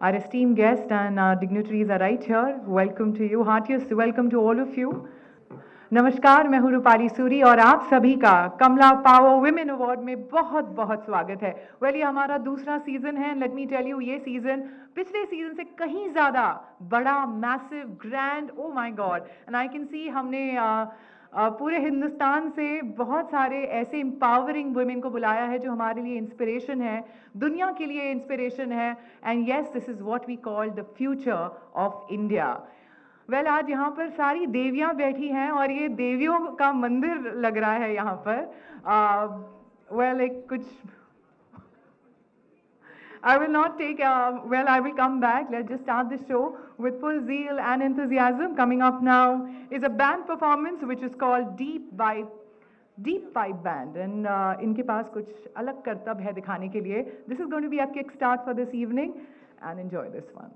Our esteemed guests and our dignitaries are right here. Welcome to you. Heartiest welcome to all of you. नमस्कार, मैं हूँ रूपाली सूरी और आप सभी का कमला पावर विमेन अवार्ड में बहुत बहुत स्वागत है। ये हमारा दूसरा सीजन है। लेट मी टेल यू, ये सीजन पिछले सीजन से कहीं ज़्यादा बड़ा, massive, grand, oh my God. And I can see हमने पूरे हिंदुस्तान से बहुत सारे ऐसे एम्पावरिंग वुमेन को बुलाया है जो हमारे लिए इंस्पिरेशन है, दुनिया के लिए इंस्पिरेशन है। And yes, this is what we call the future of India. आज यहाँ पर सारी देवियाँ बैठी हैं और ये देवियों का मंदिर लग रहा है यहाँ पर। एक कुछ I will not take, I will come back. Let's just start the show with full zeal and enthusiasm. Coming up now is a band performance which is called Deep Pipe Band. And इनके पास कुछ अलग करतब है दिखाने के लिए. This is going to be a kickstart for this evening, and enjoy this one.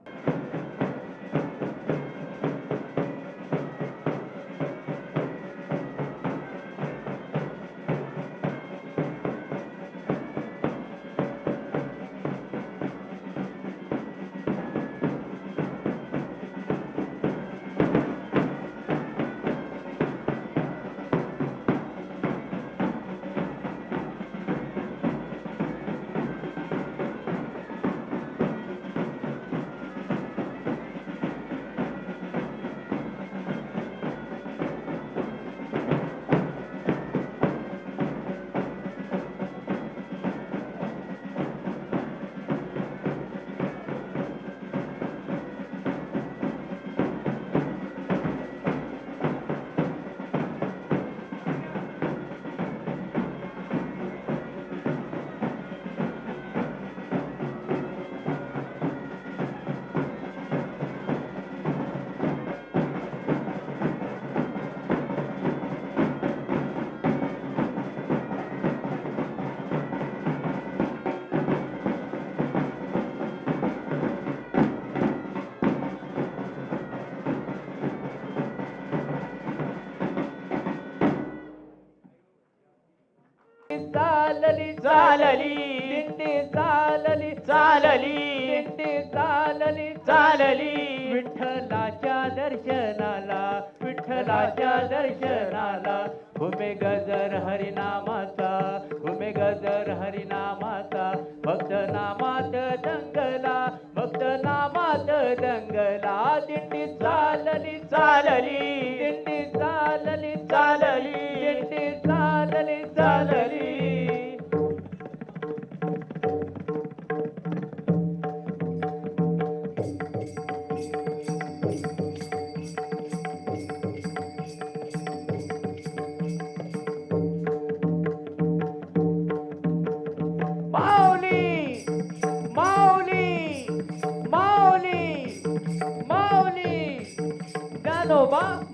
चालली दिंडी चालली चालली दिंडी चालली चालली विठ्ठलाच्या दर्शनाला विठ्ठलाच्या दर्शनाला घुमे गजर हरिनामाचा घुमे गजर हरिनामाचा भक्त नामात दंगला भक्त नामात दंगला दिंडी चालली चालली दिंडी चालली चालली दिंडी चालली चालली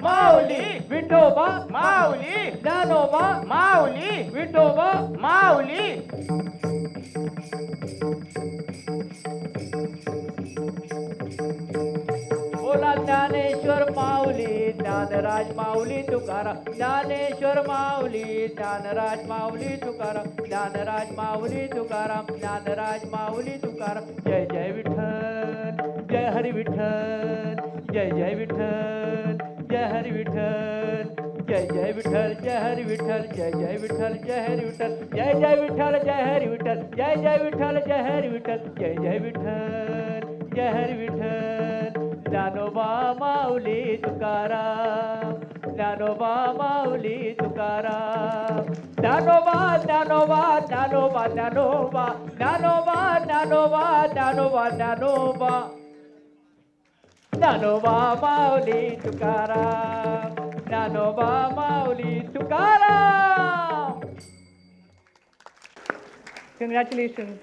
माऊली विठोबा माऊली ज्ञानोबा माऊली विठोबा माऊली बोला ज्ञानेश्वर माऊली ज्ञानराज माऊली तुकाराम ज्ञानेश्वर माऊली ज्ञानराज माऊली तुकाराम ज्ञानराज माऊली तुकाराम ज्ञानराज माऊली तुकाराम जय जय विठ्ठल जय हरी विठ्ठल जय जय विठ्ठल जय हरि विठ्ठल जय जय विठ्ठल जय हरि विठ्ठल जय जय विठ्ठल जय हरि विठ्ठल जय जय विठ्ठल जय हरि विठ्ठल जय जय विठ्ठल जय हरि विठ्ठल जय जय विठ्ठल जय हरि विठ्ठल ज्ञानोबा माऊली तुकाराम ज्ञानोबा माऊली तुकाराम ज्ञानोबा ज्ञानोबा ज्ञानोबा ज्ञानोबा ज्ञानोबा ज्ञानोबा ज्ञानोबा ज्ञानोबा ज्ञानोबा माऊली तुकाराम ज्ञानोबा माऊली Tukaram. Congratulations.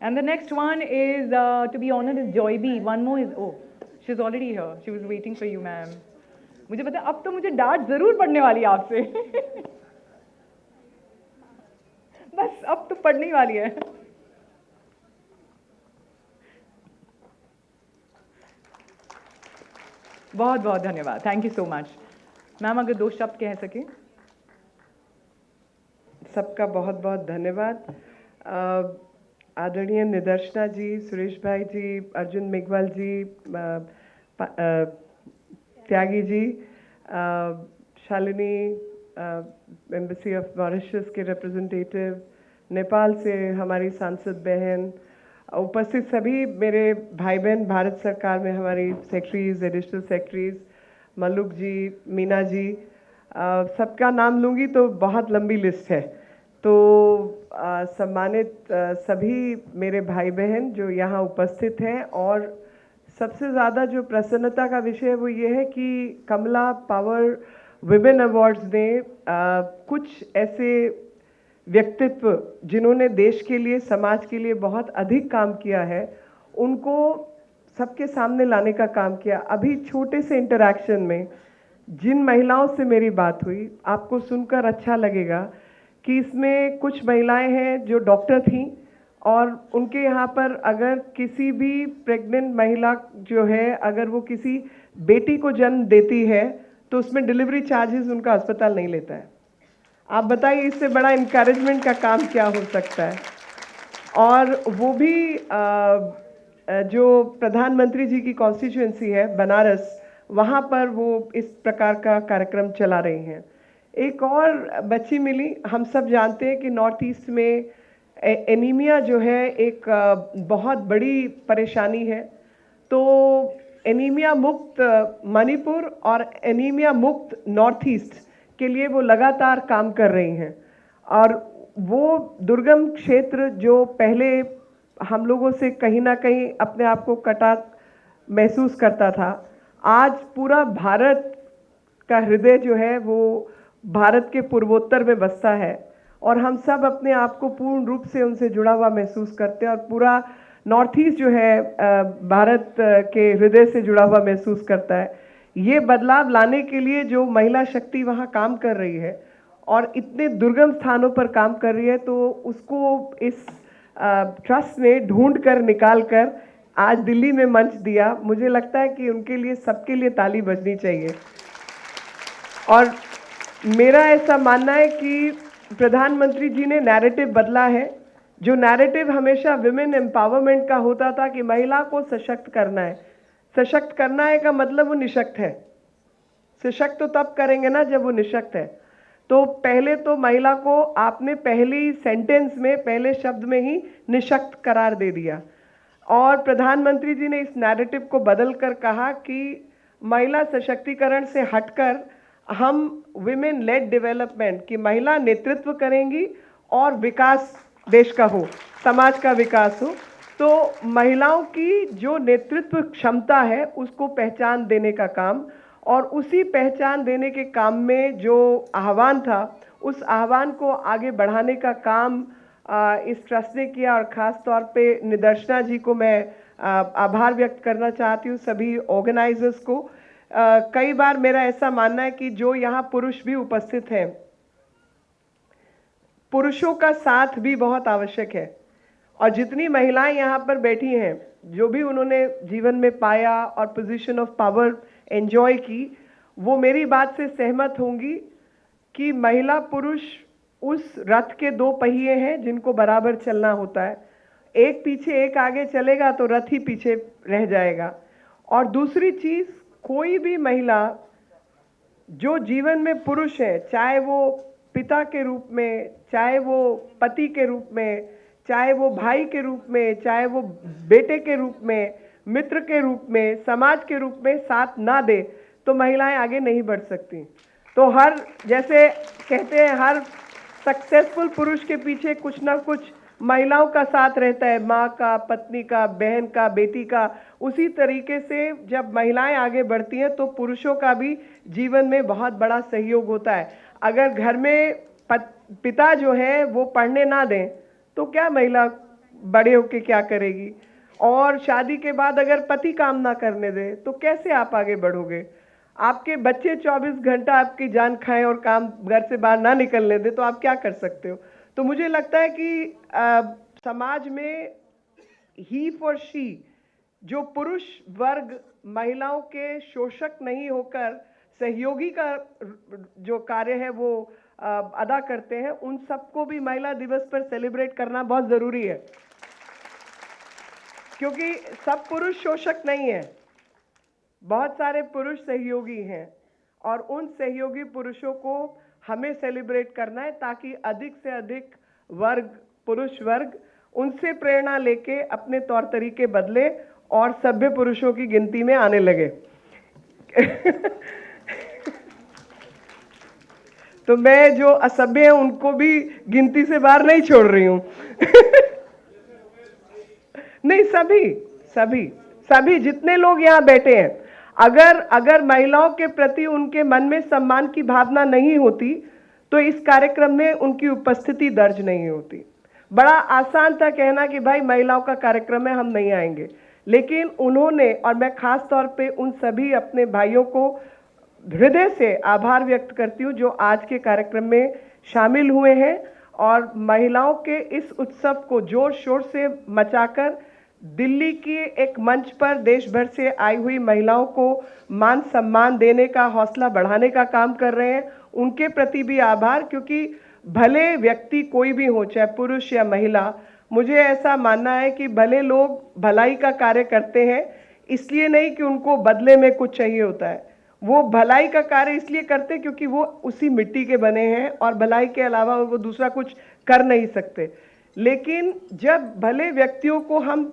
And the next one is to be honored is Joy B. One more is, oh, she's already here. She was waiting for you, ma'am. मुझे पता है अब तो मुझे डांट जरूर पड़ने वाली है आपसे. बस अब तो पड़ने ही वाली है. बहुत बहुत धन्यवाद. Thank you so much. Ma'am अगर दो शब्द कह सके. सबका बहुत बहुत धन्यवाद. आदरणीय निदर्शना जी, सुरेश भाई जी, अर्जुन मेघवाल जी, Tyagi ji, Shalini, embassy of Mauritius के रिप्रेजेंटेटिव, नेपाल से हमारी सांसद बहन, उपस्थित सभी मेरे भाई बहन, भारत सरकार में हमारी सेक्रेटरीज, एडिशनल सेक्रेटरीज, मल्लुक जी, मीना जी, सबका नाम लूँगी तो बहुत लंबी लिस्ट है। तो सम्मानित सभी मेरे भाई बहन जो यहाँ उपस्थित हैं, और सबसे ज़्यादा जो प्रसन्नता का विषय है वो ये है कि कमला पावर विमेन अवार्ड्स ने कुछ ऐसे व्यक्तित्व जिन्होंने देश के लिए, समाज के लिए बहुत अधिक काम किया है, उनको सबके सामने लाने का काम किया। अभी छोटे से इंटरैक्शन में जिन महिलाओं से मेरी बात हुई, आपको सुनकर अच्छा लगेगा कि इसमें कुछ महिलाएं हैं जो डॉक्टर थीं, और उनके यहाँ पर अगर किसी भी प्रेग्नेंट महिला जो है, अगर वो किसी बेटी को जन्म देती है तो उसमें डिलीवरी चार्जेस उनका अस्पताल नहीं लेता है। आप बताइए इससे बड़ा इनकरेजमेंट का काम क्या हो सकता है। और वो भी जो प्रधानमंत्री जी की कॉन्स्टिट्यूएंसी है बनारस, वहाँ पर वो इस प्रकार का कार्यक्रम चला रही हैं। एक और बच्ची मिली, हम सब जानते हैं कि नॉर्थ ईस्ट में एनीमिया जो है एक बहुत बड़ी परेशानी है। तो एनीमिया मुक्त मणिपुर और एनीमिया मुक्त नॉर्थ ईस्ट के लिए वो लगातार काम कर रही हैं। और वो दुर्गम क्षेत्र जो पहले हम लोगों से कहीं ना कहीं अपने आप को कटा महसूस करता था, आज पूरा भारत का हृदय जो है वो भारत के पूर्वोत्तर में बसता है, और हम सब अपने आप को पूर्ण रूप से उनसे जुड़ा हुआ महसूस करते हैं, और पूरा नॉर्थ ईस्ट जो है भारत के हृदय से जुड़ा हुआ महसूस करता है। ये बदलाव लाने के लिए जो महिला शक्ति वहाँ काम कर रही है और इतने दुर्गम स्थानों पर काम कर रही है, तो उसको इस ट्रस्ट ने ढूंढ कर निकाल कर आज दिल्ली में मंच दिया। मुझे लगता है कि उनके लिए, सबके लिए ताली बजनी चाहिए। और मेरा ऐसा मानना है कि प्रधानमंत्री जी ने नैरेटिव बदला है। जो नैरेटिव हमेशा विमेन एम्पावरमेंट का होता था कि महिला को सशक्त करना है, सशक्त करना है का मतलब वो निशक्त है। सशक्त तो तब करेंगे ना जब वो निशक्त है। तो पहले तो महिला को आपने पहली सेंटेंस में, पहले शब्द में ही निशक्त करार दे दिया। और प्रधानमंत्री जी ने इस नैरेटिव को बदल कर कहा कि महिला सशक्तिकरण से हटकर हम विमेन लेड डेवलपमेंट, की महिला नेतृत्व करेंगी और विकास देश का हो, समाज का विकास हो। तो महिलाओं की जो नेतृत्व क्षमता है उसको पहचान देने का काम, और उसी पहचान देने के काम में जो आह्वान था, उस आह्वान को आगे बढ़ाने का काम इस ट्रस्ट ने किया। और ख़ास तौर पे निदर्शना जी को मैं आभार व्यक्त करना चाहती हूँ, सभी ऑर्गेनाइजर्स को। कई बार मेरा ऐसा मानना है कि जो यहाँ पुरुष भी उपस्थित हैं, पुरुषों का साथ भी बहुत आवश्यक है। और जितनी महिलाएं यहाँ पर बैठी हैं, जो भी उन्होंने जीवन में पाया और पोजीशन ऑफ पावर एंजॉय की, वो मेरी बात से सहमत होंगी कि महिला पुरुष उस रथ के दो पहिए हैं जिनको बराबर चलना होता है। एक पीछे एक आगे चलेगा तो रथ ही पीछे रह जाएगा। और दूसरी चीज़, कोई भी महिला जो जीवन में पुरुष है, चाहे वो पिता के रूप में, चाहे वो पति के रूप में, चाहे वो भाई के रूप में, चाहे वो बेटे के रूप में, मित्र के रूप में, समाज के रूप में साथ ना दे तो महिलाएं आगे नहीं बढ़ सकती। तो हर, जैसे कहते हैं, हर सक्सेसफुल पुरुष के पीछे कुछ ना कुछ महिलाओं का साथ रहता है, माँ का, पत्नी का, बहन का, बेटी का। उसी तरीके से जब महिलाएं आगे बढ़ती हैं तो पुरुषों का भी जीवन में बहुत बड़ा सहयोग होता है। अगर घर में पिता जो है वो पढ़ने ना दें तो क्या महिला बड़े होके क्या करेगी? और शादी के बाद अगर पति काम ना करने दे तो कैसे आप आगे बढ़ोगे? आपके बच्चे 24 घंटा आपकी जान खाएं और काम घर से बाहर ना निकलने दे तो आप क्या कर सकते हो? तो मुझे लगता है कि समाज में ही फॉर शी, जो पुरुष वर्ग महिलाओं के शोषक नहीं होकर सहयोगी का जो कार्य है वो अदा करते हैं, उन सबको भी महिला दिवस पर सेलिब्रेट करना बहुत ज़रूरी है। क्योंकि सब पुरुष शोषक नहीं है, बहुत सारे पुरुष सहयोगी हैं और उन सहयोगी पुरुषों को हमें सेलिब्रेट करना है ताकि अधिक से अधिक वर्ग, पुरुष वर्ग उनसे प्रेरणा लेके अपने तौर तरीके बदले और सभ्य पुरुषों की गिनती में आने लगे। तो मैं जो असभ्य हैं उनको भी गिनती से बाहर नहीं छोड़ रही हूं। नहीं, सभी सभी सभी जितने लोग यहाँ बैठे हैं, अगर महिलाओं के प्रति उनके मन में सम्मान की भावना नहीं होती तो इस कार्यक्रम में उनकी उपस्थिति दर्ज नहीं होती। बड़ा आसान था कहना कि भाई महिलाओं का कार्यक्रम है, हम नहीं आएंगे, लेकिन उन्होंने, और मैं खास तौर पे उन सभी अपने भाइयों को हृदय से आभार व्यक्त करती हूँ जो आज के कार्यक्रम में शामिल हुए हैं और महिलाओं के इस उत्सव को जोर शोर से मचाकर दिल्ली की एक मंच पर देश भर से आई हुई महिलाओं को मान सम्मान देने का, हौसला बढ़ाने का काम कर रहे हैं। उनके प्रति भी आभार, क्योंकि भले व्यक्ति कोई भी हो, चाहे पुरुष या महिला, मुझे ऐसा मानना है कि भले लोग भलाई का कार्य करते हैं इसलिए नहीं कि उनको बदले में कुछ चाहिए होता है, वो भलाई का कार्य इसलिए करते हैं क्योंकि वो उसी मिट्टी के बने हैं और भलाई के अलावा वो दूसरा कुछ कर नहीं सकते। लेकिन जब भले व्यक्तियों को हम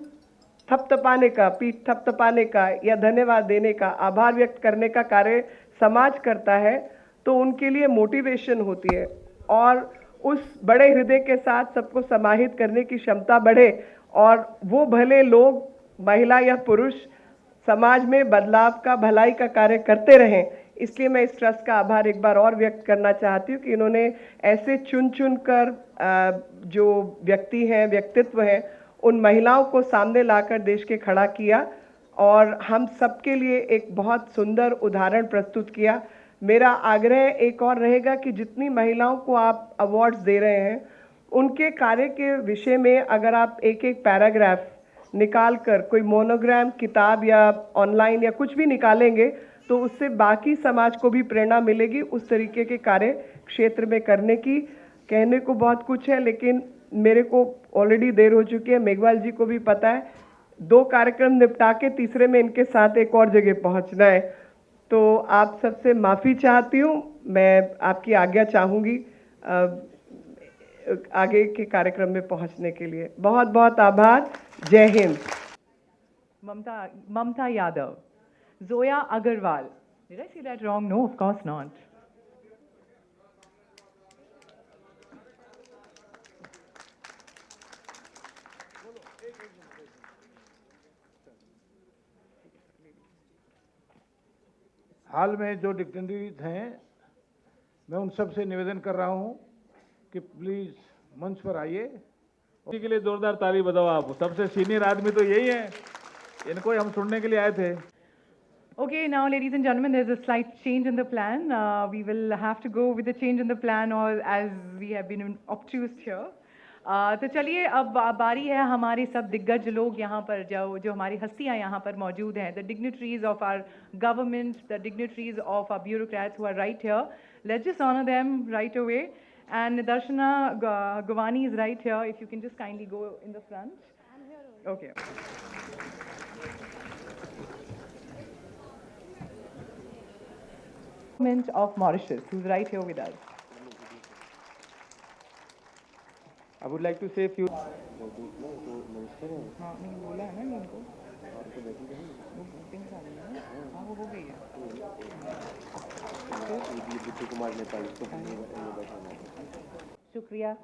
थपथपाने का, पीठ थपथपाने का या धन्यवाद देने का, आभार व्यक्त करने का कार्य समाज करता है तो उनके लिए मोटिवेशन होती है और उस बड़े हृदय के साथ सबको समाहित करने की क्षमता बढ़े और वो भले लोग, महिला या पुरुष, समाज में बदलाव का, भलाई का कार्य करते रहें। इसलिए मैं इस ट्रस्ट का आभार एक बार और व्यक्त करना चाहती हूँ कि इन्होंने ऐसे चुन चुन कर जो व्यक्ति हैं, व्यक्तित्व हैं, उन महिलाओं को सामने लाकर देश के खड़ा किया और हम सबके लिए एक बहुत सुंदर उदाहरण प्रस्तुत किया। मेरा आग्रह एक और रहेगा कि जितनी महिलाओं को आप अवार्ड्स दे रहे हैं उनके कार्य के विषय में अगर आप एक एक पैराग्राफ निकाल कर कोई मोनोग्राम, किताब या ऑनलाइन या कुछ भी निकालेंगे तो उससे बाकी समाज को भी प्रेरणा मिलेगी उस तरीके के कार्य क्षेत्र में करने की। कहने को बहुत कुछ है लेकिन मेरे को ऑलरेडी देर हो चुकी है, मेघवाल जी को भी पता है, 2 कार्यक्रम निपटा के तीसरे में इनके साथ एक और जगह पहुंचना है। तो आप सबसे माफ़ी चाहती हूँ, मैं आपकी आज्ञा चाहूँगी आगे के कार्यक्रम में पहुंचने के लिए। बहुत बहुत आभार। जय Hind. Mamta Yadav, Zoya Agarwal. Did I say that wrong? No, of course not. हाल में जो डिग्नेटरीज हैं, मैं उन सब से निवेदन कर रहा हूं कि प्लीज मंच पर आइए। इसी के लिए जोरदार ताली बजाओ आप। सबसे सीनियर आदमी तो यही है, इनको ही हम सुनने के लिए आए थे। Okay, now ladies and gentlemen, there's a slight change in the plan. We will have to go with the change in the plan or as we have been obtuse here. तो चलिए अब बारी है हमारे सब दिग्गज लोग यहाँ पर जो हमारी हस्तियाँ यहाँ पर मौजूद हैं, the dignitaries of our government, the dignitaries of our bureaucrats who are right here. Let's just honor them right away. And Darshana Govani is right here. If you can just kindly go in the front. I'm here. Okay. Government of Mauritius, who's right here with us. I would like to say few. हाँ नहीं बोला है ना इनको, वो meeting का है, हाँ वो हो गई है। शुक्रिया।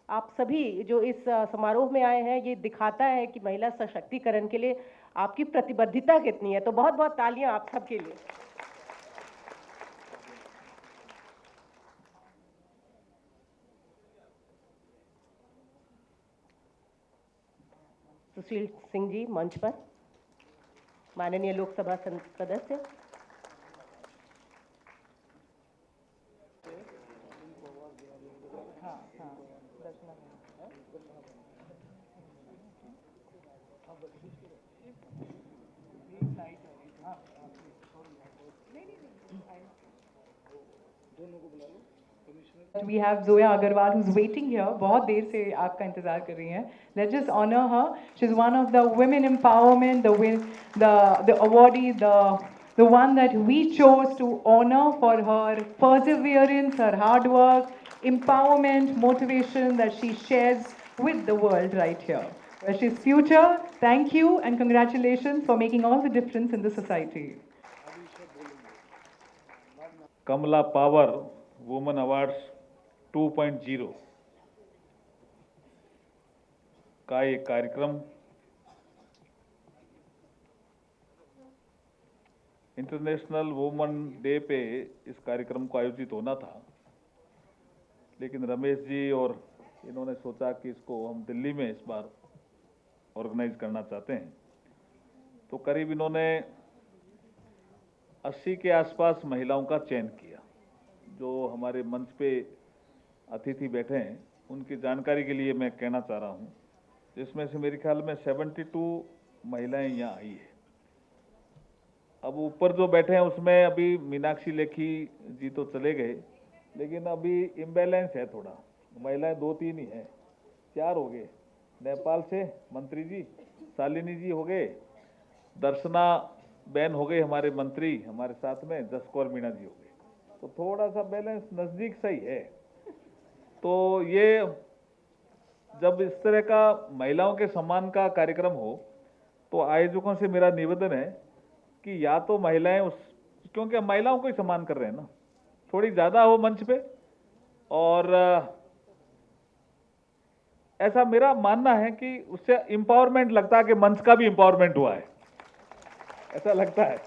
आप सभी जो इस समारोह में आए हैं, ये दिखाता है कि महिला सशक्तिकरण के लिए आपकी प्रतिबद्धता कितनी है, तो बहुत बहुत तालियां आप सबके लिए। सुशील सिंह जी मंच पर, माननीय लोकसभा सदस्य। दोनों को बुला लो, commissioner We have Zoya Agarwal who's waiting here. बहुत देर से आपका इंतजार कर रही हैं. Let's just honor her. She's one of the women empowerment, the awardee, the one that we chose to honor for her perseverance, her hard work, empowerment, motivation that she shares with the world right here. She's future. Thank you and congratulations for making all the difference in the society. Kamala power women awards 2.0 का एक कार्यक्रम international women day पे इस कार्यक्रम को आयोजित होना था, लेकिन रमेश जी और इन्होंने सोचा कि इसको हम दिल्ली में इस बार ऑर्गेनाइज करना चाहते हैं। तो करीब इन्होंने 80 के आसपास महिलाओं का चयन किया। जो हमारे मंच पे अतिथि बैठे हैं उनकी जानकारी के लिए मैं कहना चाह रहा हूं, जिसमें से मेरे ख्याल में 72 महिलाएं यहाँ आई है। अब ऊपर जो बैठे हैं उसमें अभी मीनाक्षी लेखी जी तो चले गए, लेकिन अभी इम्बैलेंस है थोड़ा, महिलाएं 2-3 ही हैं, 4 हो गए। नेपाल से मंत्री जी, शालिनी जी हो गए, दर्शना बहन हो गए हमारे मंत्री हमारे साथ में, जस कौर मीणा जी हो गए, तो थोड़ा सा बैलेंस नजदीक सही है। तो ये जब इस तरह का महिलाओं के सम्मान का कार्यक्रम हो तो आयोजकों से मेरा निवेदन है कि या तो महिलाएं क्योंकि हम महिलाओं को ही सम्मान कर रहे हैं ना, थोड़ी ज्यादा हो मंच पे, और ऐसा मेरा मानना है कि उससे इंपावरमेंट लगता है कि मंच का भी इंपावरमेंट हुआ है, ऐसा लगता है।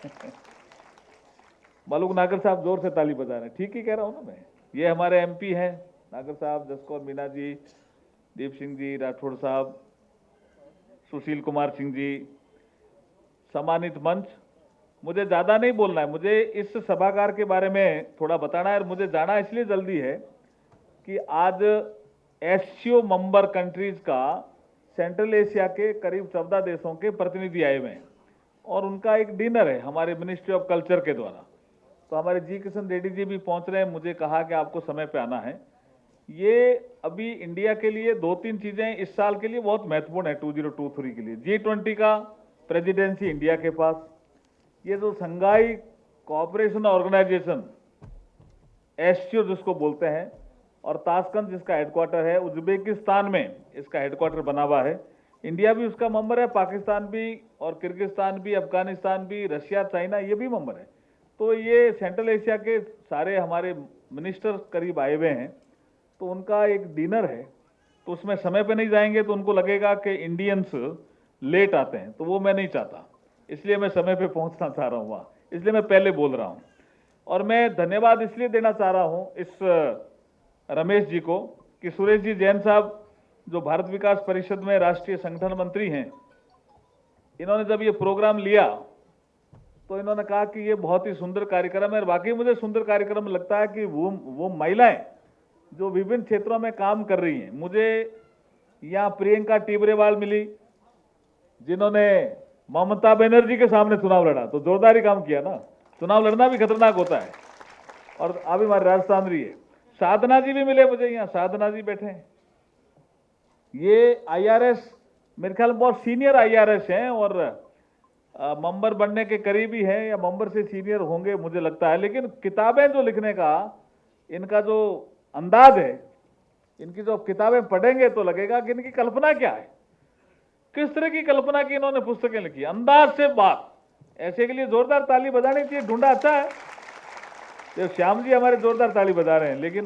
मालूक नागर साहब जोर से ताली बजा रहे हैं, ठीक ही कह रहा हूं ना मैं। ये हमारे एमपी हैं नागर साहब, जसकौर मीणा जी, दीप सिंह जी, राठौड़ साहब, सुशील कुमार सिंह जी, सम्मानित मंच। मुझे ज्यादा नहीं बोलना है, मुझे इस सभागार के बारे में थोड़ा बताना है, और मुझे जाना इसलिए जल्दी है कि आज एससीओ मेंबर कंट्रीज का सेंट्रल एशिया के करीब 14 देशों के प्रतिनिधि आए हुए हैं, और उनका एक डिनर है हमारे मिनिस्ट्री ऑफ कल्चर के द्वारा। तो हमारे जी किशन रेड्डी जी भी पहुंच रहे हैं, मुझे कहा कि आपको समय पे आना है। ये अभी इंडिया के लिए 2-3 चीजें इस साल के लिए बहुत महत्वपूर्ण है, 2023 के लिए। G20 का प्रेसिडेंसी इंडिया के पास, ये जो संघाई कोऑपरेशन ऑर्गेनाइजेशन एससीओ जिसको बोलते हैं, और ताशकंद जिसका हेडक्वार्टर है उज्बेकिस्तान में, इसका हेडक्वार्टर बना हुआ है। इंडिया भी उसका मेंबर है, पाकिस्तान भी और किर्गिस्तान भी, अफगानिस्तान भी, रशिया, चाइना ये भी मेंबर है। तो ये सेंट्रल एशिया के सारे हमारे मिनिस्टर करीब आए हुए हैं, तो उनका एक डिनर है, तो उसमें समय पे नहीं जाएंगे तो उनको लगेगा कि इंडियंस लेट आते हैं, तो वो मैं नहीं चाहता, इसलिए मैं समय पे पहुंचना चाह रहा हूँ वहाँ, इसलिए मैं पहले बोल रहा हूँ। और मैं धन्यवाद इसलिए देना चाह रहा हूँ इस रमेश जी को कि सुरेश जी जैन साहब जो भारत विकास परिषद में राष्ट्रीय संगठन मंत्री हैं, इन्होंने जब ये प्रोग्राम लिया तो इन्होंने कहा कि ये बहुत ही सुंदर कार्यक्रम है, और वाकई मुझे सुंदर कार्यक्रम लगता है कि वो महिलाएं जो विभिन्न क्षेत्रों में काम कर रही हैं। मुझे यहाँ प्रियंका टिबरेवाल मिली, जिन्होंने ममता बनर्जी के सामने चुनाव लड़ा, तो जोरदार ही काम किया ना, चुनाव लड़ना भी खतरनाक होता है, और अभी हमारे राजस्थान रही है। साधना जी भी मिले मुझे, यहाँ साधना जी बैठे हैं, ये आईआरएस मेरे ख्याल में बहुत सीनियर आईआरएस हैं, और मेंबर बनने के करीबी हैं या मेंबर से सीनियर होंगे मुझे लगता है। लेकिन किताबें जो लिखने का इनका जो अंदाज है, इनकी जो किताबें पढ़ेंगे तो लगेगा कि इनकी कल्पना क्या है, किस तरह की कल्पना की इन्होंने पुस्तकें लिखी, अंदाज से बात। ऐसे के लिए जोरदार ताली बजानी चाहिए, ढूंढा अच्छा है, ये श्याम जी हमारे जोरदार ताली बजा रहे हैं, लेकिन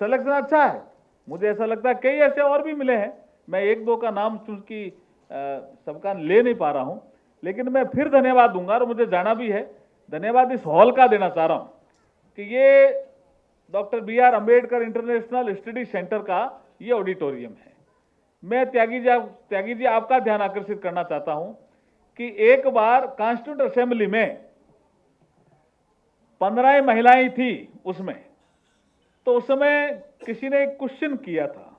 सिलेक्शन अच्छा है। मुझे ऐसा लगता है कई ऐसे और भी मिले हैं, मैं 1-2 का नाम चूंकि सबका ले नहीं पा रहा हूं, लेकिन मैं फिर धन्यवाद दूंगा, और मुझे जाना भी है। धन्यवाद इस हॉल का देना चाह रहा हूं कि ये doctor BR Ambedkar international study centre का ये ऑडिटोरियम है। मैं त्यागी जी आपका ध्यान आकर्षित करना चाहता हूं कि एक बार कॉन्स्टिट्यूंट असेंबली में 15 महिलाएं थी उसमें, तो उस समय किसी ने एक क्वेश्चन किया था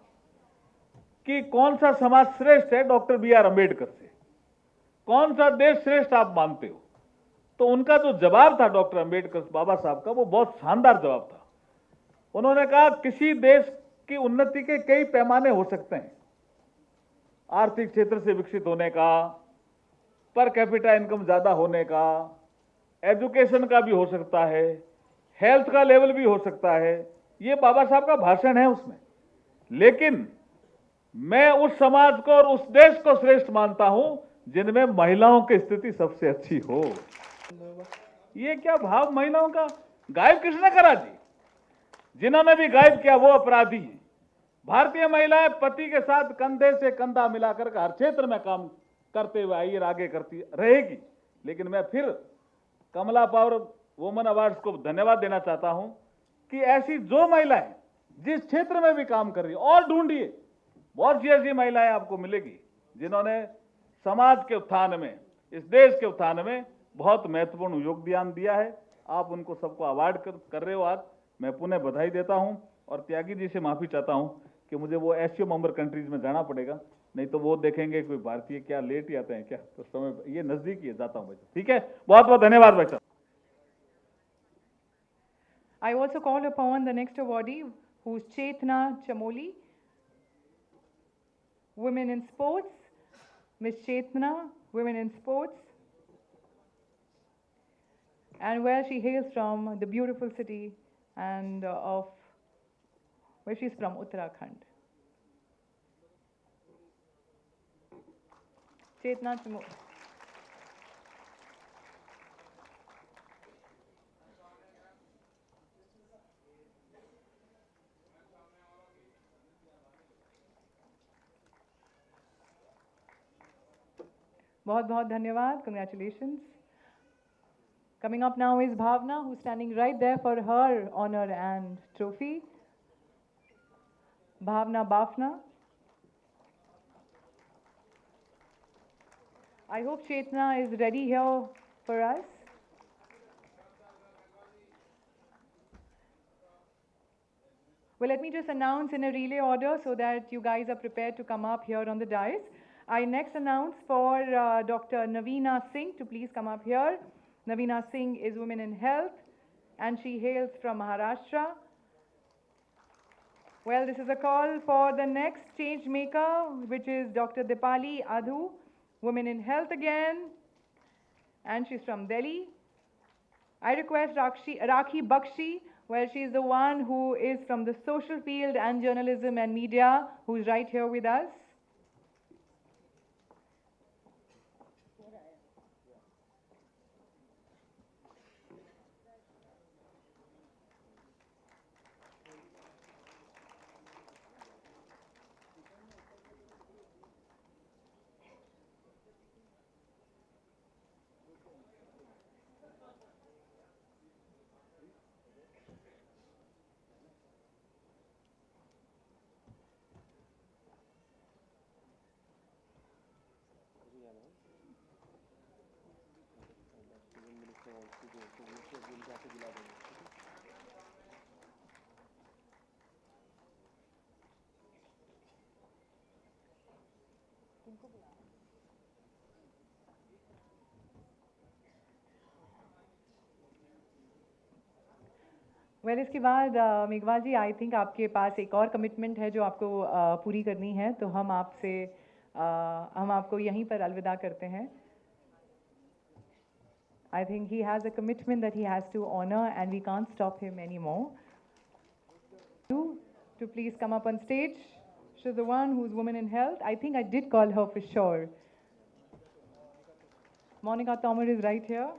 कि कौन सा समाज श्रेष्ठ है डॉक्टर BR अम्बेडकर से, कौन सा देश श्रेष्ठ आप मानते हो। तो उनका जो जवाब था डॉक्टर अम्बेडकर बाबा साहब का, वो बहुत शानदार जवाब था। उन्होंने कहा किसी देश की उन्नति के कई पैमाने हो सकते हैं, आर्थिक क्षेत्र से विकसित होने का, पर कैपिटा इनकम ज्यादा होने का, एजुकेशन का भी हो सकता है, हेल्थ का लेवल भी हो सकता है। ये बाबा साहब का भाषण है उसमें। लेकिन मैं उस समाज को और उस देश को श्रेष्ठ मानता हूं जिनमें महिलाओं की स्थिति सबसे अच्छी हो। ये क्या भाव महिलाओं का गायब किसने करा जी? जिन्होंने भी गायब किया वो अपराधी हैं। भारतीय महिलाएं पति के साथ कंधे से कंधा मिलाकर हर क्षेत्र में काम करते हुए आई और आगे करती रहेगी। लेकिन मैं फिर कमला पावर वुमेन अवार्ड्स को धन्यवाद देना चाहता हूं कि ऐसी जो महिलाएं जिस क्षेत्र में भी काम कर रही है, और ढूंढिए, बहुत सी ऐसी महिलाएं आपको मिलेगी जिन्होंने समाज के उत्थान में, इस देश के उत्थान में बहुत महत्वपूर्ण योगदान दिया है। आप उनको सबको अवार्ड कर रहे हो आज। मैं पुनः बधाई देता हूं और त्यागी जी से माफी चाहता हूं कि मुझे वो एससीओ मेंबर कंट्रीज में जाना पड़ेगा, नहीं तो वो देखेंगे कोई भारतीय क्या लेट ही आते हैं क्या, तो समय ये नजदीक ही जाता हूं भाई। ठीक है, बहुत बहुत धन्यवाद भाई साहब। I also call upon the next awardee, who's Chetna Chamoli, Women in Sports. Miss Chetna, Women in Sports, and where she hails from, the beautiful city and of where she's from, Uttarakhand. Chetna Chamoli. बहुत बहुत धन्यवाद. Congratulations. Coming up now is Bhavna, who's standing right there for her honor and trophy. Bhavna Bafna. I hope Chetna is ready here for us. Well, let me just announce in a relay order so that you guys are prepared to come up here on the dais. I next announce for Dr. Naveena Singh to please come up here. Naveena Singh is Women in Health and she hails from Maharashtra. Well, this is a call for the next change maker, which is Dr. Dipali Adhu, Women in Health again, and she's from Delhi. I request Rakhi Bakshi, well, she's the one who is from the social field and journalism and media, who's right here with us. Well इसके बाद मेघवाल जी, I think आपके पास एक और commitment है जो आपको पूरी करनी है, तो हम आपको यहीं पर अलविदा करते हैं. I think he has a commitment that he has to honor and we can't stop him anymore. To please come up on stage. She's the one who's Women in Health. I think I did call her for sure. Monica Tomer is right here.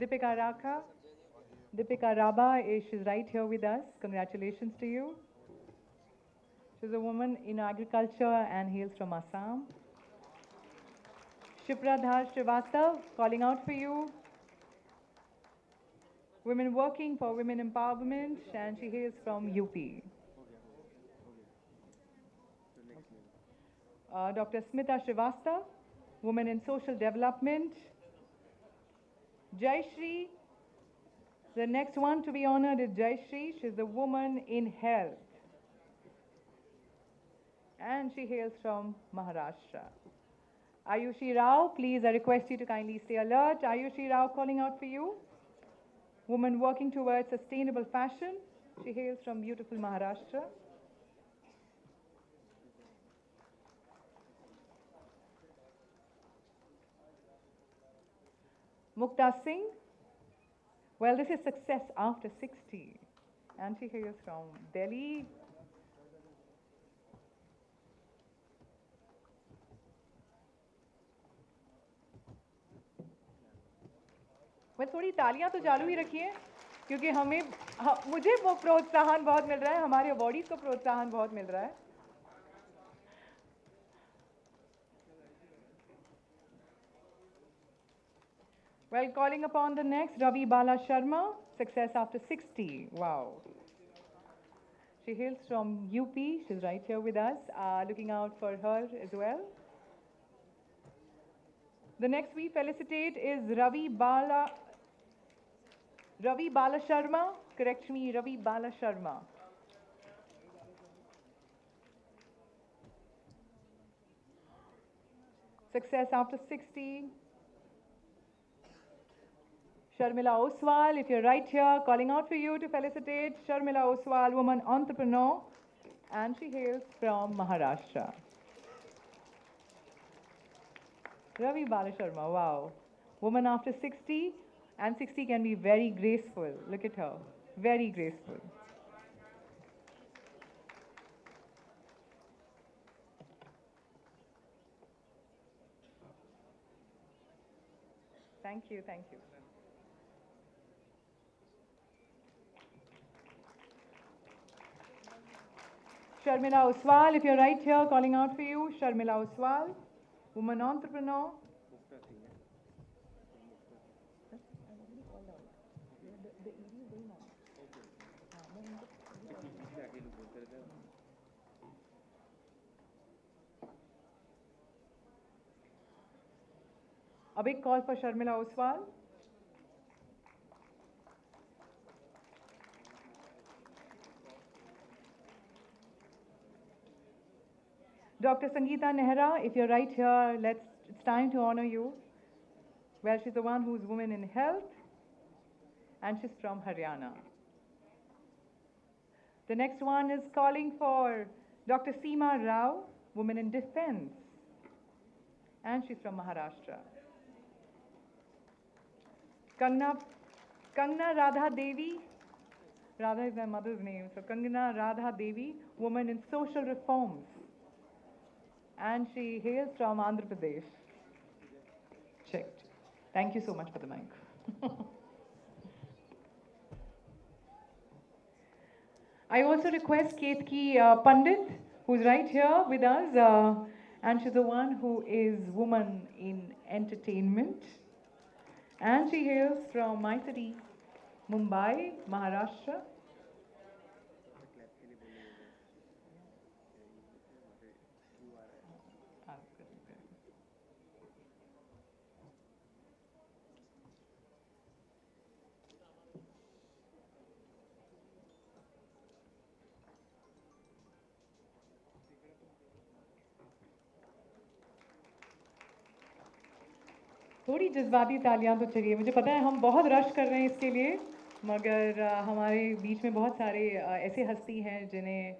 Deepika Raba, she's right here with us. Congratulations to you. She's a woman in agriculture and hails from Assam. Shipradhar Srivastav, calling out for you. Women working for women empowerment, and she hails from UP. Dr. Smita Srivastav, woman in social development. Jayashree, the next one to be honored is Jayashree. She's a woman in health, and she hails from Maharashtra. Ayushi Rao, please, I request you to kindly stay alert. Ayushi Rao calling out for you. Woman working towards sustainable fashion. She hails from beautiful Maharashtra. Mukta Singh. Well, this is success after 60. And she hails from Delhi. मैं थोड़ी तालियां तो चालू ही रखिए क्योंकि मुझे वो प्रोत्साहन बहुत मिल रहा है, हमारे अवॉर्डीज को प्रोत्साहन बहुत मिल रहा है. Well, calling upon the next, Ravi Bala Sharma, success after 60. Wow. She hails from UP. She's right here with us. Looking out for her as well. The next we felicitate is Ravi Bala Sharma. Correct me, Ravi Bala Sharma. Success after 60. Sharmila Oswal, if you're right here, calling out for you to felicitate Sharmila Oswal, woman entrepreneur, and she hails from Maharashtra. Ravi Bala Sharma, wow. Woman after 60, and 60 can be very graceful. Look at her, very graceful. Thank you, thank you. Sharmila Oswal, if you're right here, calling out for you, Sharmila Oswal, woman entrepreneur. A big call for Sharmila Oswal. Dr. Sangeeta Nehra, if you're right here, it's time to honor you. Well, she's the one who's woman in health, and she's from Haryana. The next one is calling for Dr. Seema Rao, woman in defense, and she's from Maharashtra. Kangna Radha Devi, Radha is my mother's name, so Kangna Radha Devi, woman in social reforms, and she hails from Andhra Pradesh. Checked. Thank you so much for the mic. I also request Ketki Pandit, who's right here with us, and she's the one who is woman in entertainment, and she hails from my city, Mumbai, Maharashtra. थोड़ी जज्बाती तालियां तो चाहिए, मुझे पता है हम बहुत रश कर रहे हैं इसके लिए, मगर हमारे बीच में बहुत सारे ऐसे हस्ती हैं जिन्हें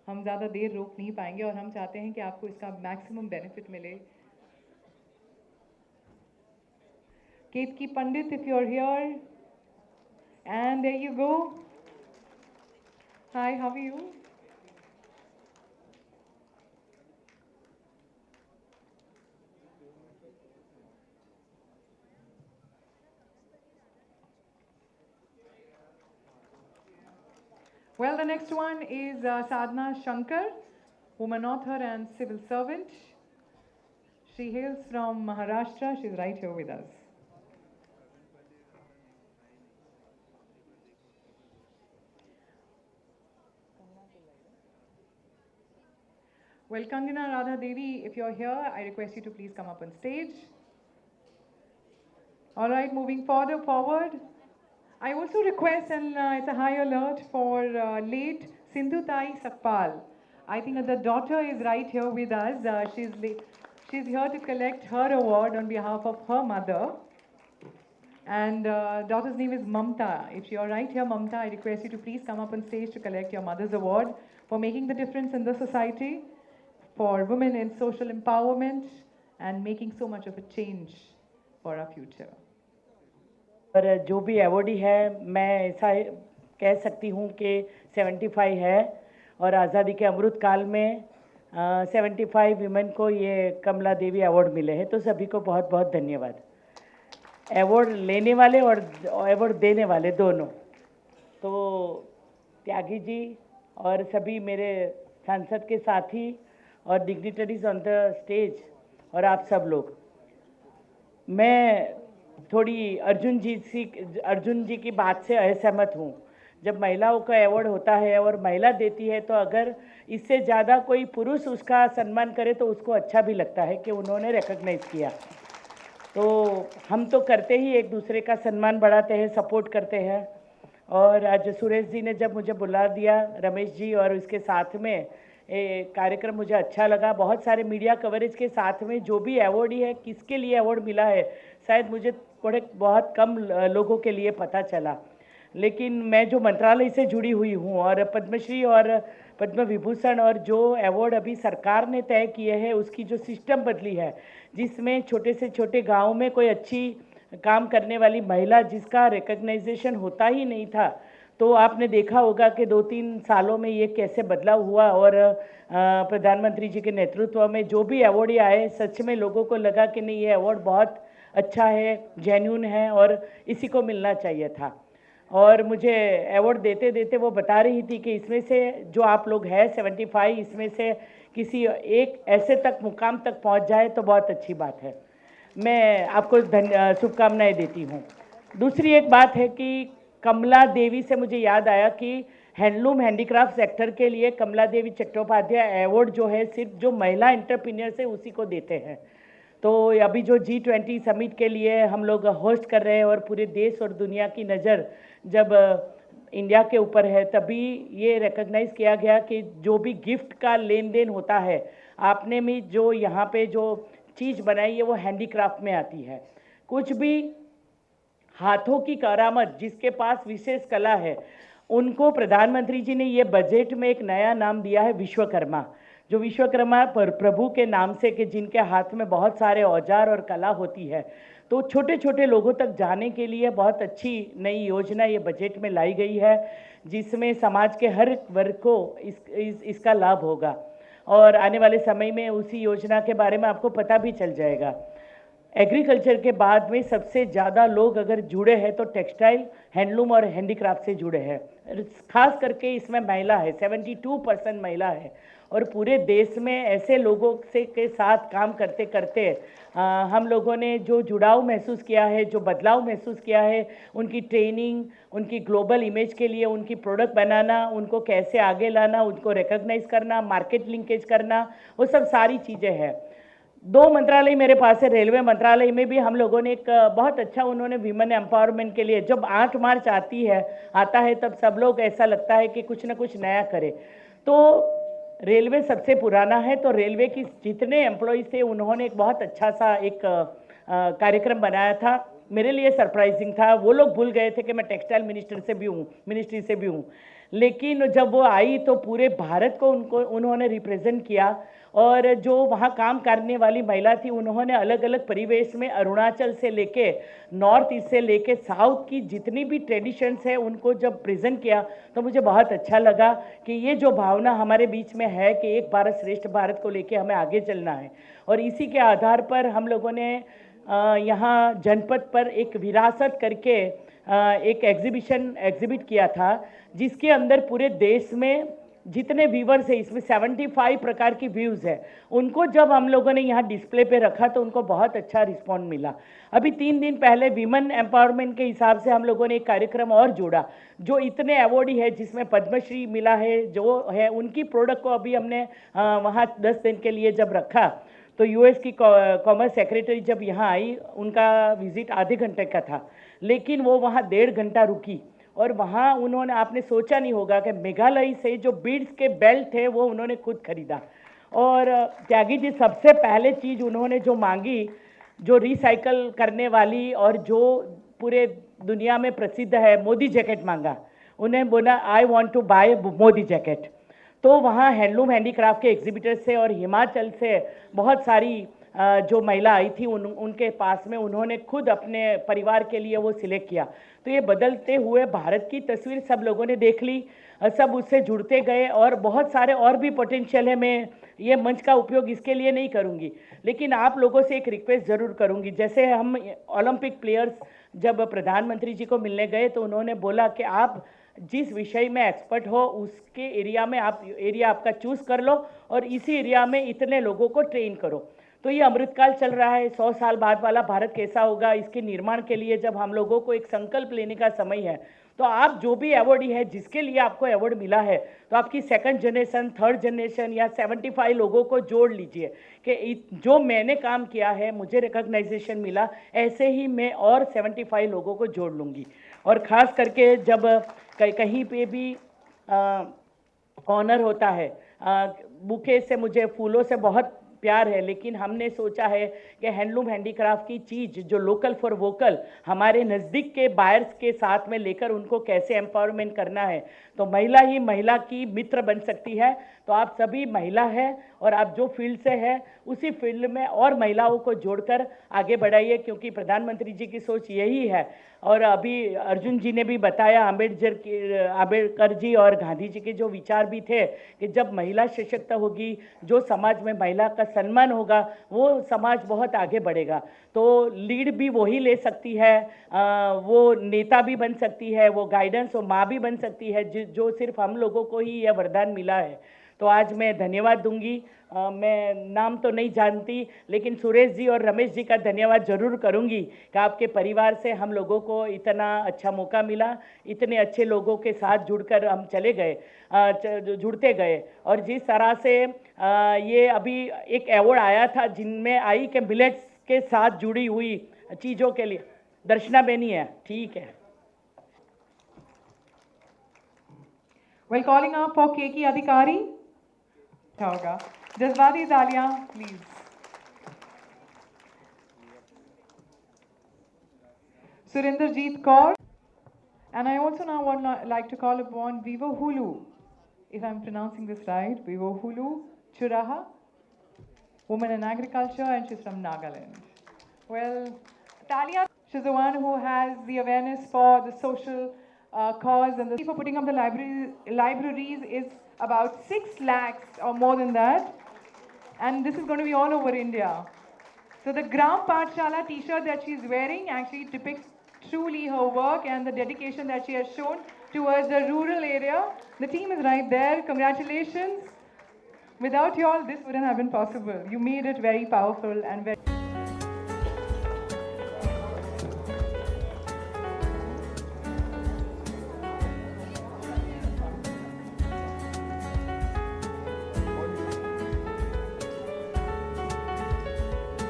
हम ज़्यादा देर रोक नहीं पाएंगे और हम चाहते हैं कि आपको इसका मैक्सिमम बेनिफिट मिले. Ketki Pandit, if you're here, and there you go. Hi, how are you? Well, the next one is Sadhna Shankar, woman author and civil servant. She hails from Maharashtra. She's right here with us. Well, Kangana Radha Devi, if you're here, I request you to please come up on stage. All right, moving forward. I also request, and it's a high alert for late Sindhu Tai Sakpal. I think the daughter is right here with us. She's here to collect her award on behalf of her mother. And daughter's name is Mamta. If you're right here, Mamta, I request you to please come up on stage to collect your mother's award for making the difference in the society, for women in social empowerment, and making so much of a change for our future. और जो भी awardee है, मैं ऐसा कह सकती हूँ कि 75 है और आज़ादी के अमृत काल में 75 वीमेन को ये कमला देवी अवार्ड मिले हैं, तो सभी को बहुत बहुत धन्यवाद। अवार्ड लेने वाले और अवार्ड देने वाले दोनों, तो त्यागी जी और सभी मेरे सांसद के साथी और डिग्निटरीज ऑन द स्टेज और आप सब लोग, मैं थोड़ी अर्जुन जी की बात से असहमत हूँ। जब महिलाओं का अवार्ड होता है और महिला देती है, तो अगर इससे ज़्यादा कोई पुरुष उसका सम्मान करे तो उसको अच्छा भी लगता है कि उन्होंने रिकॉग्नाइज किया। तो हम तो करते ही एक दूसरे का सम्मान बढ़ाते हैं, सपोर्ट करते हैं। और आज सुरेश जी ने जब मुझे बुला दिया, रमेश जी, और इसके साथ में कार्यक्रम मुझे अच्छा लगा। बहुत सारे मीडिया कवरेज के साथ में जो भी अवार्ड है, किसके लिए अवार्ड मिला है, शायद मुझे बहुत कम लोगों के लिए पता चला। लेकिन मैं जो मंत्रालय से जुड़ी हुई हूँ और पद्मश्री और पद्म विभूषण और जो अवार्ड अभी सरकार ने तय किए हैं, उसकी जो सिस्टम बदली है, जिसमें छोटे से छोटे गांव में कोई अच्छी काम करने वाली महिला जिसका रिकग्नाइजेशन होता ही नहीं था, तो आपने देखा होगा कि 2-3 सालों में ये कैसे बदलाव हुआ। और प्रधानमंत्री जी के नेतृत्व में जो भी अवार्ड आए, सच में लोगों को लगा कि नहीं, ये अवार्ड बहुत अच्छा है, जेन्युइन है और इसी को मिलना चाहिए था। और मुझे अवार्ड देते देते वो बता रही थी कि इसमें से जो आप लोग हैं 75, इसमें से किसी एक ऐसे तक मुकाम तक पहुंच जाए तो बहुत अच्छी बात है। मैं आपको शुभकामनाएं देती हूं। दूसरी एक बात है कि कमला देवी से मुझे याद आया कि हैंडलूम हैंडीक्राफ्ट सेक्टर के लिए कमला देवी चट्टोपाध्याय अवार्ड जो है, सिर्फ जो महिला एंटरप्रेन्योर्स है उसी को देते हैं। तो अभी जो G20 समिट के लिए हम लोग होस्ट कर रहे हैं और पूरे देश और दुनिया की नज़र जब इंडिया के ऊपर है, तभी ये रिकॉग्नाइज किया गया कि जो भी गिफ्ट का लेन देन होता है, आपने भी जो यहाँ पे जो चीज़ बनाई है वो हैंडीक्राफ्ट में आती है। कुछ भी हाथों की करामत जिसके पास विशेष कला है, उनको प्रधानमंत्री जी ने ये बजट में एक नया नाम दिया है, विश्वकर्मा। जो विश्वकर्मा प्रभु के नाम से, कि जिनके हाथ में बहुत सारे औजार और कला होती है, तो छोटे छोटे लोगों तक जाने के लिए बहुत अच्छी नई योजना ये बजट में लाई गई है, जिसमें समाज के हर वर्ग को इसका लाभ होगा। और आने वाले समय में उसी योजना के बारे में आपको पता भी चल जाएगा। एग्रीकल्चर के बाद में सबसे ज़्यादा लोग अगर जुड़े हैं तो टेक्सटाइल, हैंडलूम और हैंडीक्राफ्ट से जुड़े हैं। खास करके इसमें महिला है, 72% महिला है। और पूरे देश में ऐसे लोगों से के साथ काम करते करते हम लोगों ने जो जुड़ाव महसूस किया है, जो बदलाव महसूस किया है, उनकी ट्रेनिंग, उनकी ग्लोबल इमेज के लिए उनकी प्रोडक्ट बनाना, उनको कैसे आगे लाना, उनको रिकॉग्नाइज करना, मार्केट लिंकेज करना, वो सब सारी चीज़ें हैं। 2 मंत्रालय मेरे पास है। रेलवे मंत्रालय में भी हम लोगों ने एक बहुत अच्छा, उन्होंने विमेन एम्पावरमेंट के लिए, जब 8 मार्च आता है तब सब लोग ऐसा लगता है कि कुछ ना कुछ नया करें। तो रेलवे सबसे पुराना है, तो रेलवे की जितने एम्प्लॉयज़ थे उन्होंने एक बहुत अच्छा सा एक कार्यक्रम बनाया था। मेरे लिए सरप्राइजिंग था। वो लोग भूल गए थे कि मैं टेक्सटाइल मिनिस्ट्री से भी हूँ। लेकिन जब वो आई तो पूरे भारत को उन्होंने रिप्रेजेंट किया। और जो वहाँ काम करने वाली महिला थी, उन्होंने अलग अलग परिवेश में अरुणाचल से लेके नॉर्थ ईस्ट से लेके साउथ की जितनी भी ट्रेडिशंस है उनको जब प्रेजेंट किया, तो मुझे बहुत अच्छा लगा कि ये जो भावना हमारे बीच में है कि एक भारत श्रेष्ठ भारत को लेके हमें आगे चलना है। और इसी के आधार पर हम लोगों ने यहाँ जनपद पर एक विरासत करके एक एग्जिबिट किया था, जिसके अंदर पूरे देश में जितने व्यूवर्स है, इसमें 75 प्रकार की व्यूज़ है, उनको जब हम लोगों ने यहाँ डिस्प्ले पे रखा तो उनको बहुत अच्छा रिस्पॉन्ड मिला। अभी 3 दिन पहले विमेन एम्पावरमेंट के हिसाब से हम लोगों ने एक कार्यक्रम और जोड़ा, जो इतने अवार्डी है, जिसमें पद्मश्री मिला है, जो है उनकी प्रोडक्ट को अभी हमने वहाँ 10 दिन के लिए जब रखा, तो यूएस की कॉमर्स सेक्रेटरी जब यहाँ आई, उनका विजिट आधे घंटे का था, लेकिन वो वहाँ 1.5 घंटा रुकी। और वहाँ उन्होंने, आपने सोचा नहीं होगा कि मेघालय से जो बीड्स के बेल्ट थे वो उन्होंने खुद खरीदा। और त्यागी जी सबसे पहले चीज़ उन्होंने जो मांगी, जो रिसाइकल करने वाली और जो पूरे दुनिया में प्रसिद्ध है, मोदी जैकेट मांगा। उन्हें बोला I want to buy Modi jacket. तो वहाँ हैंडलूम हैंडीक्राफ्ट के एग्जीबिटर से और हिमाचल से बहुत सारी जो महिला आई थी उनके पास में उन्होंने खुद अपने परिवार के लिए वो सिलेक्ट किया। तो ये बदलते हुए भारत की तस्वीर सब लोगों ने देख ली, सब उससे जुड़ते गए और बहुत सारे और भी पोटेंशियल है। मैं ये मंच का उपयोग इसके लिए नहीं करूँगी, लेकिन आप लोगों से एक रिक्वेस्ट ज़रूर करूँगी। जैसे हम ओलंपिक प्लेयर्स जब प्रधानमंत्री जी को मिलने गए तो उन्होंने बोला कि आप जिस विषय में एक्सपर्ट हो उसके एरिया में आप एरिया आपका चूज़ कर लो और इसी एरिया में इतने लोगों को ट्रेन करो। तो ये अमृतकाल चल रहा है, 100 साल बाद वाला भारत कैसा होगा, इसके निर्माण के लिए जब हम लोगों को एक संकल्प लेने का समय है, तो आप जो भी अवार्डी है जिसके लिए आपको अवार्ड मिला है, तो आपकी सेकंड जनरेशन, थर्ड जनरेशन या 75 लोगों को जोड़ लीजिए कि जो मैंने काम किया है, मुझे रिकॉग्नाइजेशन मिला, ऐसे ही मैं और 75 लोगों को जोड़ लूँगी। और ख़ास करके जब कहीं पे भी ऑनर होता है, बुके से मुझे फूलों से बहुत प्यार है, लेकिन हमने सोचा है कि हैंडलूम हैंडीक्राफ्ट की चीज़ जो लोकल फॉर वोकल हमारे नज़दीक के बायर्स के साथ में लेकर उनको कैसे एम्पावरमेंट करना है। तो महिला ही महिला की मित्र बन सकती है। तो आप सभी महिला हैं और आप जो फील्ड से हैं उसी फील्ड में और महिलाओं को जोड़कर आगे बढ़ाइए, क्योंकि प्रधानमंत्री जी की सोच यही है। और अभी अर्जुन जी ने भी बताया, अम्बेडकर जी और गांधी जी के जो विचार भी थे कि जब महिला सशक्त होगी, जो समाज में महिला का सम्मान होगा, वो समाज बहुत आगे बढ़ेगा। तो लीड भी वही ले सकती है, वो नेता भी बन सकती है, वो गाइडेंस और माँ भी बन सकती है, जो सिर्फ हम लोगों को ही यह वरदान मिला है। तो आज मैं धन्यवाद दूंगी। मैं नाम तो नहीं जानती, लेकिन सुरेश जी और रमेश जी का धन्यवाद जरूर करूंगी कि आपके परिवार से हम लोगों को इतना अच्छा मौका मिला, इतने अच्छे लोगों के साथ जुड़कर हम चले गए, जुड़ते गए। और जिस तरह से ये अभी एक अवार्ड आया था जिनमें आई कि मिलेट्स के साथ जुड़ी हुई चीज़ों के लिए, दर्शना बेनी है, ठीक है। Well, calling up for K.K. Adhikari. होगा जज्बाती तालियां please. Surendrajit Kaur. And I also now would like to call upon Vivo Hulu, if I'm pronouncing this right, Vivo Hulu Churaha, woman in agriculture, and she's from Nagaland. Well, Talia, she's the one who has the awareness for the social cause, and the fee for putting up the libraries is about 6 lakhs or more than that, and this is going to be all over India. So the Gram Pathshala t-shirt that she's wearing actually depicts truly her work and the dedication that she has shown towards the rural area. The team is right there. Congratulations. Without you all, this wouldn't have been possible. You made it very powerful and very...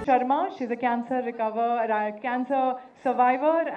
Sharma, she's a cancer survivor.